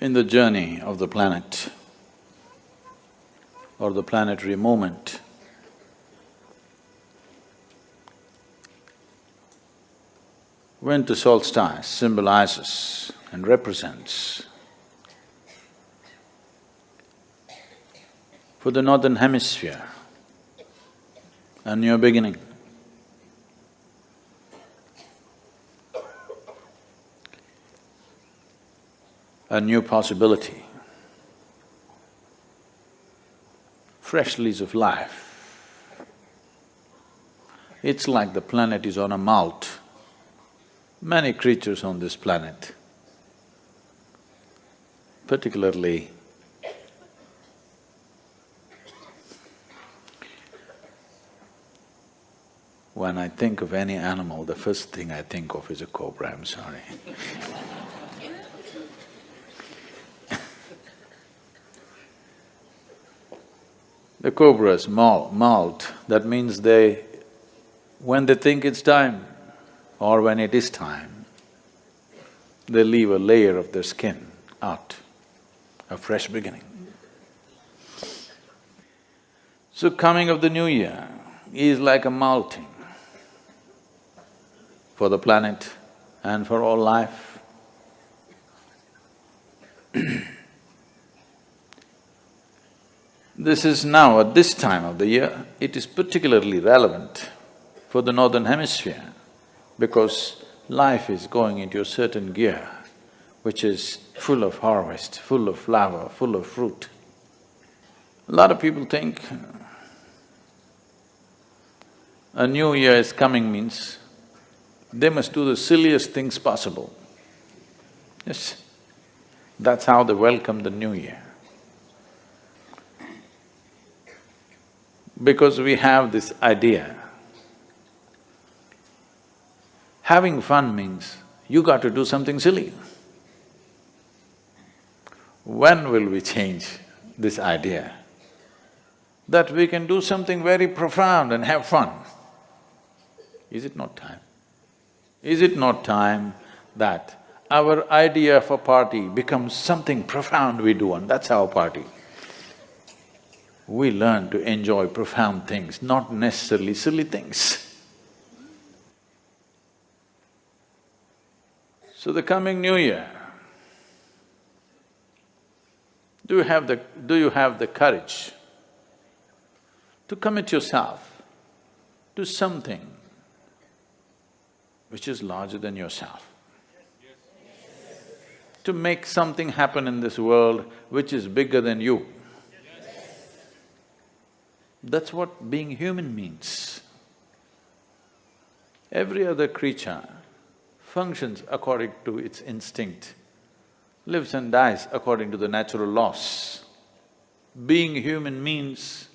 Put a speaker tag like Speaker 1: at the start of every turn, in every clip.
Speaker 1: In the journey of the planet or the planetary movement, winter solstice symbolizes and represents for the northern hemisphere a new beginning. A new possibility, fresh lease of life. It's like the planet is on a malt. Many creatures on this planet, particularly when I think of any animal, the first thing I think of is a cobra, I'm sorry. The cobras molt, that means when they think it's time or when it is time, they leave a layer of their skin out, a fresh beginning. So coming of the new year is like a molting for the planet and for all life. This is now, at this time of the year, it is particularly relevant for the northern hemisphere because life is going into a certain gear which is full of harvest, full of flower, full of fruit. A lot of people think a new year is coming means they must do the silliest things possible. Yes, that's how they welcome the new year. Because we have this idea, having fun means you got to do something silly. When will we change this idea that we can do something very profound and have fun? Is it not time? Is it not time that our idea of a party becomes something profound we do and that's our party? We learn to enjoy profound things, not necessarily silly things. So the coming new year, do you have the courage to commit yourself to something which is larger than yourself? To make something happen in this world which is bigger than you. That's what being human means. Every other creature functions according to its instinct, lives and dies according to the natural laws. Being human means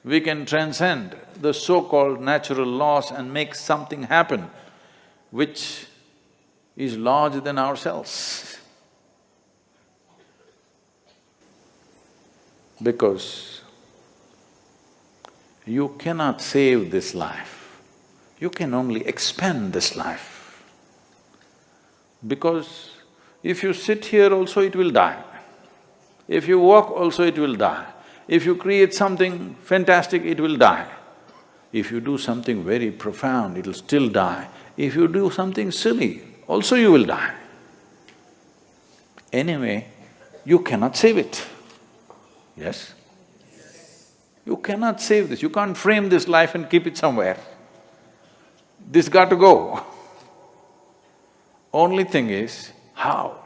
Speaker 1: we can transcend the so-called natural laws and make something happen which is larger than ourselves. Because you cannot save this life, you can only expand this life. Because if you sit here also it will die, if you walk also it will die, if you create something fantastic it will die, if you do something very profound it'll still die, if you do something silly also you will die. Anyway, you cannot save it, yes? You cannot save this, you can't frame this life and keep it somewhere. This got to go. Only thing is, how?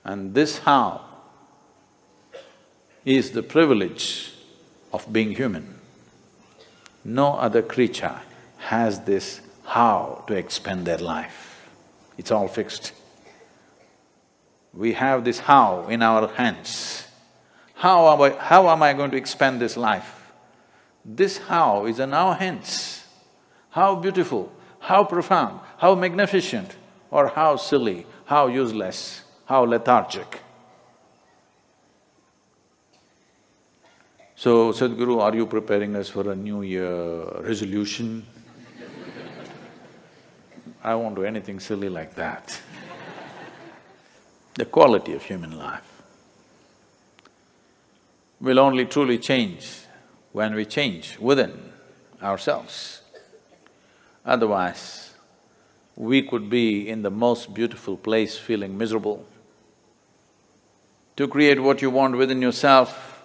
Speaker 1: And this how is the privilege of being human. No other creature has this how to expend their life. It's all fixed. We have this how in our hands. How am I going to expand this life? This how is in our hands. How beautiful, how profound, how magnificent, or how silly, how useless, how lethargic. So, Sadhguru, are you preparing us for a New Year resolution? I won't do anything silly like that. the quality of human life will only truly change when we change within ourselves. Otherwise, we could be in the most beautiful place feeling miserable. To create what you want within yourself,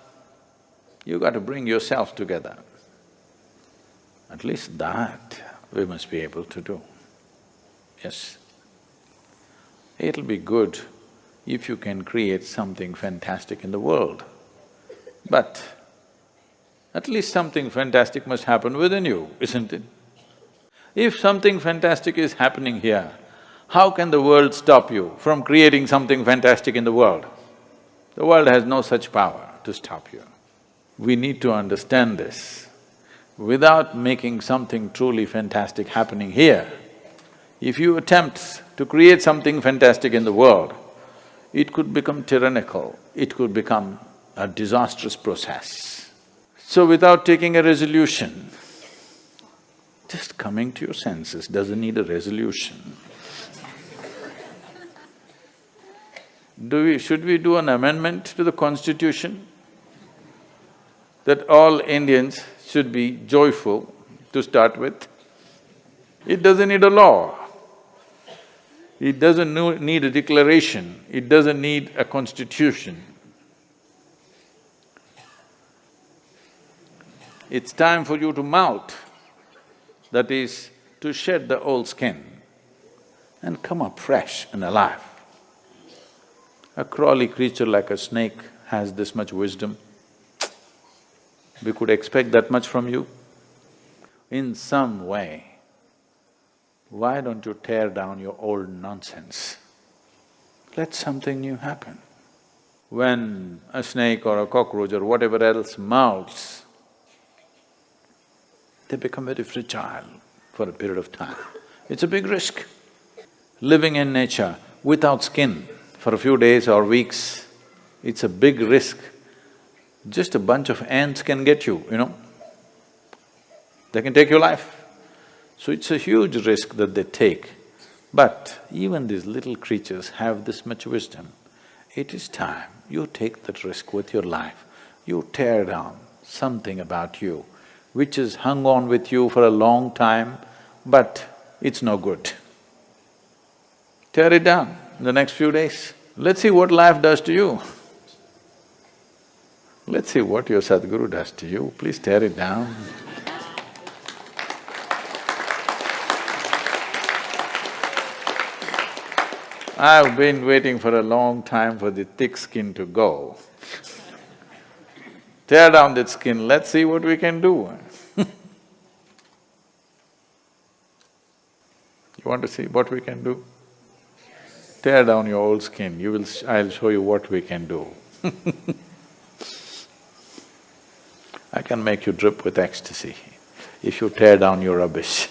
Speaker 1: you got to bring yourself together. At least that we must be able to do, yes. It'll be good if you can create something fantastic in the world, but at least something fantastic must happen within you, isn't it? If something fantastic is happening here, how can the world stop you from creating something fantastic in the world? The world has no such power to stop you. We need to understand this. Without making something truly fantastic happening here, if you attempt to create something fantastic in the world, it could become tyrannical, it could become a disastrous process. So without taking a resolution, just coming to your senses doesn't need a resolution. Should we do an amendment to the constitution that all Indians should be joyful to start with? It doesn't need a law. It doesn't need a declaration, it doesn't need a constitution. It's time for you to molt, that is, to shed the old skin and come up fresh and alive. A crawly creature like a snake has this much wisdom. We could expect that much from you. In some way, why don't you tear down your old nonsense? Let something new happen. When a snake or a cockroach or whatever else molts, they become very fragile for a period of time. It's a big risk. Living in nature without skin for a few days or weeks, it's a big risk. Just a bunch of ants can get you, you know. They can take your life. So it's a huge risk that they take. But even these little creatures have this much wisdom. It is time you take that risk with your life. You tear down something about you which has hung on with you for a long time, but it's no good. Tear it down in the next few days. Let's see what life does to you. Let's see what your Sadhguru does to you. Please tear it down. I've been waiting for a long time for the thick skin to go. Tear down that skin, let's see what we can do. You want to see what we can do? Tear down your old skin, I'll show you what we can do. I can make you drip with ecstasy if you tear down your rubbish.